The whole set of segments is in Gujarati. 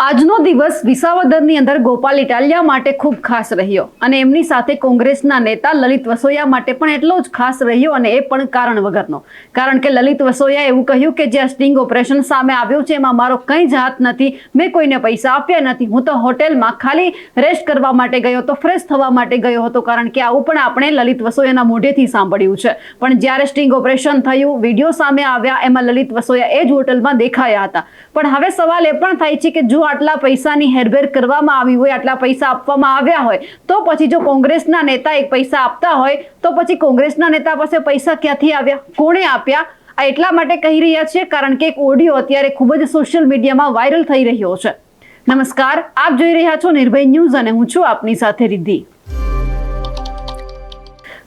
આજનો દિવસ વિસાવદરની અંદર ગોપાલ ઇટાલિયા માટે ખૂબ ખાસ રહ્યો અને એમની સાથે કોંગ્રેસના નેતા લલિત વસોયા માટે પણ એટલો જ ખાસ રહ્યો અને એ પણ કારણ વગરનો. કારણ કે લલિત વસોયાએ એવું કહ્યું કે જે સ્ટિંગ ઓપરેશન સામે આવ્યું છે એમાં મારો કંઈ જ હાથ નથી, મેં કોઈને પૈસા આપ્યા નથી, હું તો હોટેલમાં ખાલી રેસ્ટ કરવા માટે ગયો હતો, ફ્રેશ થવા માટે ગયો હતો. કારણ કે આવું પણ આપણે લલિત વસોયાના મોઢેથી સાંભળ્યું છે. પણ જ્યારે સ્ટિંગ ઓપરેશન થયું, વિડીયો સામે આવ્યા, એમાં લલિત વસોયા એ જ હોટલમાં દેખાયા હતા. પણ હવે સવાલ એ પણ થાય છે કે જો આટલા પૈસાની હેરફેર કરવામાં આવી હોય, આટલા પૈસા આપવામાં આવ્યા હોય, તો પછી જો કોંગ્રેસના નેતા એક પૈસા આપતા હોય તો પછી કોંગ્રેસના નેતા પાસે પૈસા ક્યાંથી આવ્યા, કોણે આપ્યા? આ એટલા માટે કહી રહ્યા છે કારણ કે એક ઓડિયો અત્યારે ખૂબ જ સોશિયલ મીડિયામાં વાયરલ થઈ રહ્યો છે. નમસ્કાર, આપ જોઈ રહ્યા છો નિર્ભય ન્યૂઝ અને હું છું આપની સાથે રિદ્ધિ.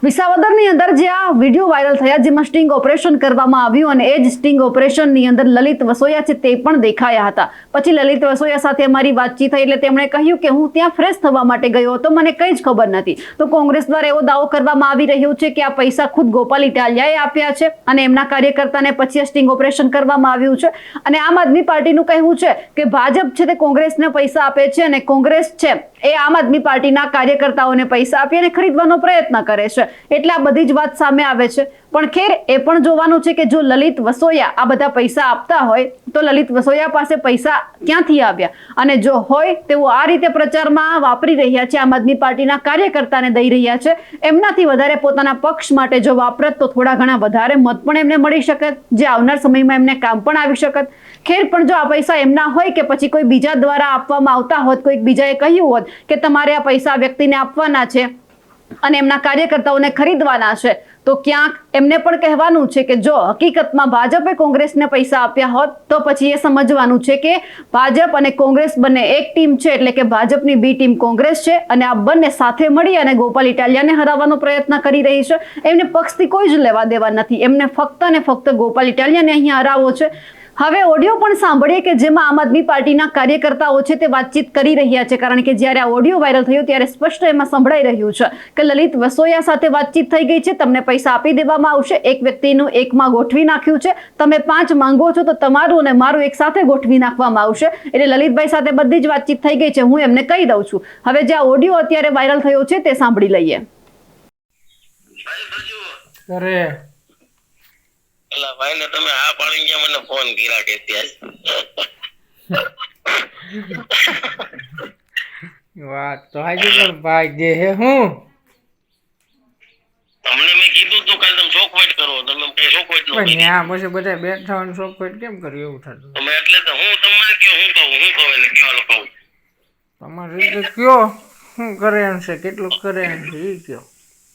વિસાવદરની અંદર જે આ વિડીયો વાયરલ થયા જેમાં સ્ટિંગ ઓપરેશન કરવામાં આવ્યું અને એ જ સ્ટિંગ ઓપરેશનની અંદર લલિત વસોયા છે તે પણ દેખાયા હતા. પછી લલિત વસોયા સાથે અમારી વાતચીત થઈ એટલે તેમણે કહ્યું કે હું ત્યાં ફ્રેશ થવા માટે ગયો હતો, મને કંઈ જ ખબર નથી. તો કોંગ્રેસ દ્વારા એવો દાવો કરવામાં આવી રહ્યો છે કે આ પૈસા ખુદ ગોપાલ ઇટાલિયાએ આપ્યા છે અને એમના કાર્યકર્તાને પછી આ સ્ટિંગ ઓપરેશન કરવામાં આવ્યું છે. અને આમ આદમી પાર્ટીનું કહેવું છે કે ભાજપ છે તે કોંગ્રેસને પૈસા આપે છે અને કોંગ્રેસ છે એ આમ આદમી પાર્ટીના કાર્યકર્તાઓને પૈસા આપી અને ખરીદવાનો પ્રયત્ન કરે છે. એટલે આ બધી જ વાત સામે આવે છે. પણ ખેર એ પણ જોવાનું છે કે જો લલિત વસોયા આ બધા પૈસા આપતા હોય તો લલિત વસોયા પાસે પૈસા ક્યાંથી આવ્યા, અને જો હોય તેઓ આ રીતે પ્રચારમાં વાપરી રહ્યા છે, આમ આદમી પાર્ટીના કાર્યકર્તાને દઈ રહ્યા છે, એમનાથી વધારે પોતાના પક્ષ માટે જો વાપરત તો થોડા ઘણા વધારે મત પણ એમને મળી શકત, જે આવનાર સમયમાં એમને કામ પણ આવી શકત. ખેર પણ જો આ પૈસા એમના હોય કે પછી કોઈ બીજા દ્વારા આપવામાં આવતા હોત, કોઈક બીજાએ કહ્યું હોત કે તમારે આ પૈસા વ્યક્તિને આપવાના છે અને એમના કાર્યકર્તાઓને ખરીદવાના છે, તો ક્યાંક એમને પણ કહેવાનું છે કે જો હકીકતમાં ભાજપે કોંગ્રેસને પૈસા આપ્યા હોત તો પછી એ સમજવાનું છે કે ભાજપ અને કોંગ્રેસ બંને એક ટીમ છે, એટલે કે ભાજપની બી ટીમ કોંગ્રેસ છે અને આ બંને સાથે મળી અને ગોપાલ ઇટાલિયાને હરાવવાનો પ્રયત્ન કરી રહી છે. એમને પક્ષથી કોઈ જ લેવા દેવા નથી, એમને ફક્ત ને ફક્ત ગોપાલ ઇટાલિયાને અહીંયા હરાવવો છે. હવે ઓડિયો પણ સાંભળીએ કે જેમાં આમ આદમી પાર્ટીના કાર્યકર્તાઓ છે તે વાતચીત કરી રહ્યા છે. કારણ કે જ્યારે આ ઓડિયો વાયરલ થયો ત્યારે સ્પષ્ટ એમાં સંભળાઈ રહ્યું છે કે લલિત વસોયા સાથે વાતચીત થઈ ગઈ છે, તમને પૈસા આપી દેવામાં આવશે, એક વ્યક્તિનું એકમાં ગોઠવી નાખ્યું છે, તમે 5 માંગો છો તો તમારું અને મારું એક સાથે ગોઠવી નાખવામાં આવશે. એટલે લલિતભાઈ સાથે બધી જ વાતચીત થઈ ગઈ છે, હું એમને કહી દઉં છું. હવે જે આ ઓડિયો અત્યારે વાયરલ થયો છે તે સાંભળી લઈએ. અલા ભાઈ ને તમે આ પાડી ગયા, મને ફોન કર્યા કે ત્યાં વાત તો હાજી પણ ભાઈ જે હે હું તમને મેં કીધું તું કાલે તમે ચોખવટ કરો, તમે કઈ ચોખવટ નો કરી. ત્યાં પછી બધા બેઠા હોય ચોખવટ કેમ કર્યું એવું થતું? તમે એટલે તો હું તમને કયો હું કહું એટલે કયો કહું તમારી રીતે કયો શું કરે એમ છે, કેટલું કરે એમ છે એ કયો.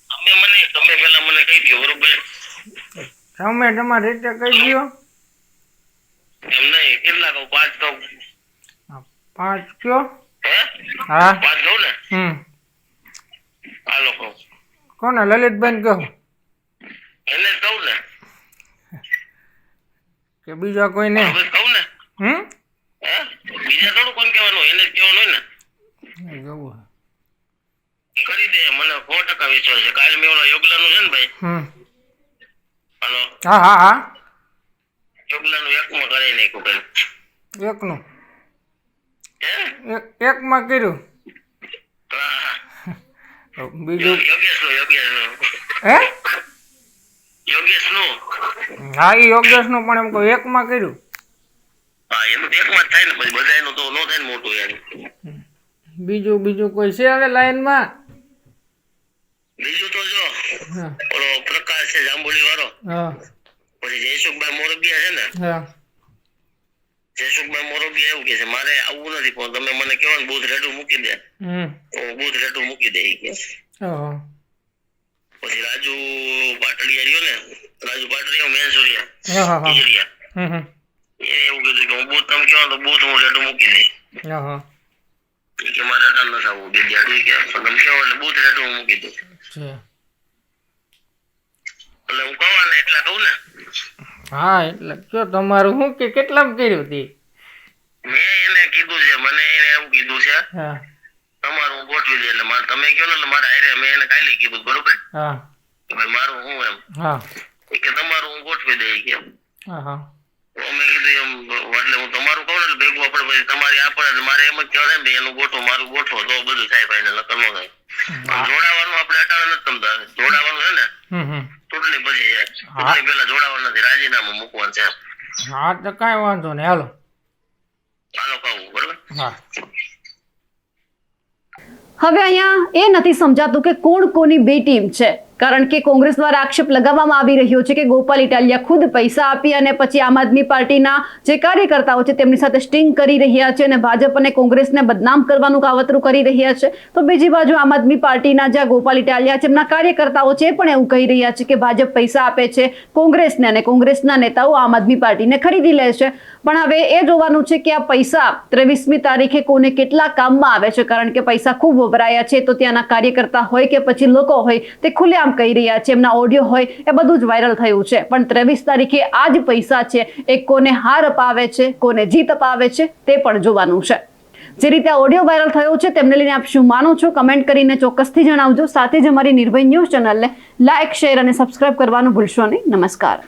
તમે પેલા મને કહી દો બરોબર. તમે તમારી રીતે કહી દો. એમ નહીં, કેટલા કહું? 5 કહું. 5 કયો? હે હા 5 કહું ને? હાલો કહું. કોને? લલિતભાઈ કહું એને જ કહું ને કે બીજા કોઈ નહીં? બસ કહું ને. હે બીજા થોડું કોણ કહેવાનું, એને જ કહેવાનું હોય ને. જવું કરી દે, મને 100% વિશ્વાસ છે. કાલે મેં ઓલા યોગલાનું છે ને ભાઈ, હાલો હા હા હા યોગલાનું એકમાં કરાવી નાખ્યું કાલે. એકનું હે એકમાં કર્યું. હા બીજું યોગેશનું હે યોગેશનું હા એ યોગેશનું પણ એમ કહું એકમાં કર્યું. હા એનું તો એકમાં જ થાય ને, પછી બધાયનું તો ન થાય ને મોટું યાર. બીજું કોઈ છે હવે લાઈનમાં? બીજું તો જો ઓલો પ્રકાશ છે જાંબુડી વાળો, હા પછી જયસુખભાઈ મોરબિયા છે ને, હા જયસુખભાઈ મોરબિયા એવું કે છે મારે આવવું નથી પણ તમે મને કહેવાનું બૂથ રેડું મૂકી દે, તો હું બૂથ રેડું મૂકી દે કે. પછી રાજુ પાટડિયા રહ્યો ને, રાજુ પાટડિયા મેનસુરિયા ઈજરિયા, એ એવું કીધું કે હું બૂથ તમે કહેવાનું તો બૂથ હું રેડું મૂકી દઈશ. કે મારે અડાલ ન થવું વિદ્યાર્થી કે તમે કહો એટલે બૂથ રેડું હું મૂકી દઉં. એટલે હું કહું ને એટલા કહું ને. હા એટલે કયો તમારું શું કે કેટલામાં કર્યું હતી? મેં એને કીધું છે, મને એને એવું કીધું છે હા તમારું હું ગોઠવી દે, એટલે મારે તમે કહો ને એટલે મારે હારે મેં એને કાલે કીધું બરોબર હા કે ભાઈ મારું હું એમ હા કે તમારું હું ગોઠવી દઈ કે. હા હા અમે કીધું એમ એટલે હું તમારું કહું ને ભેગું આપણે પછી તમારી આ પડે મારે એમ જ કહેવાય ને એનું ગોઠવો મારું ગોઠવો તો બધું થાય ફાઈનલ નકર ન થાય. જોડાવાનું આપણે અટાણે નથી તમતા જોડાવાનું છે ને ચૂંટણી પછી ચૂંટણી પહેલા જોડાવાનું નથી રાજીનામું મૂકવાનું છે. હા તો કાંઈ વાંધો નહીં, હાલો ચાલો કહું બરોબર. હા. હવે અહીંયા એ નથી સમજાતું કે કોણ કોની બે ટીમ છે, કારણ કે કોંગ્રેસ દ્વારા આક્ષેપ લગાવવામાં આવી રહ્યો છે કે ગોપાલ ઇટાલિયા ખુદ પૈસા આપી અને પછી આમ આદમી પાર્ટીના જે કાર્યકર્તાઓ છે તેમની સાથે સ્ટિંગ કરી રહ્યા છે અને ભાજપ અને કોંગ્રેસને બદનામ કરવાનું કાવતરું કરી રહ્યા છે. તો બીજી બાજુ આમ આદમી પાર્ટીના જે ગોપાલ ઇટાલિયા છે એમના કાર્યકર્તાઓ છે એ પણ એવું કહી રહ્યા છે કે ભાજપ પૈસા આપે છે કોંગ્રેસને અને કોંગ્રેસના નેતાઓ આમ આદમી પાર્ટીને ખરીદી લે છે. પણ હવે એ જોવાનું છે કે આ પૈસા 23મી તારીખે કોને કેટલા કામમાં આવે છે, કારણ કે પૈસા ખૂબ વપરાયા છે. તો ત્યાંના કાર્યકર્તા હોય કે પછી લોકો હોય તે ખુલ્લેઆમ કહી રહ્યા છે, એમના ઓડિયો હોય એ બધું જ વાયરલ થયું છે. પણ 23 તારીખે આ જ પૈસા છે એ કોને હાર અપાવે છે, કોને જીત અપાવે છે તે પણ જોવાનું છે. જે રીતે આ ઓડિયો વાયરલ થયો છે તેમને લઈને આપ શું માનો છો કમેન્ટ કરીને ચોક્કસથી જણાવજો. સાથે જ અમારી નિર્ભય ન્યૂઝ ચેનલને લાઇક, શેર અને સબસ્ક્રાઇબ કરવાનું ભૂલશો નહીં. નમસ્કાર.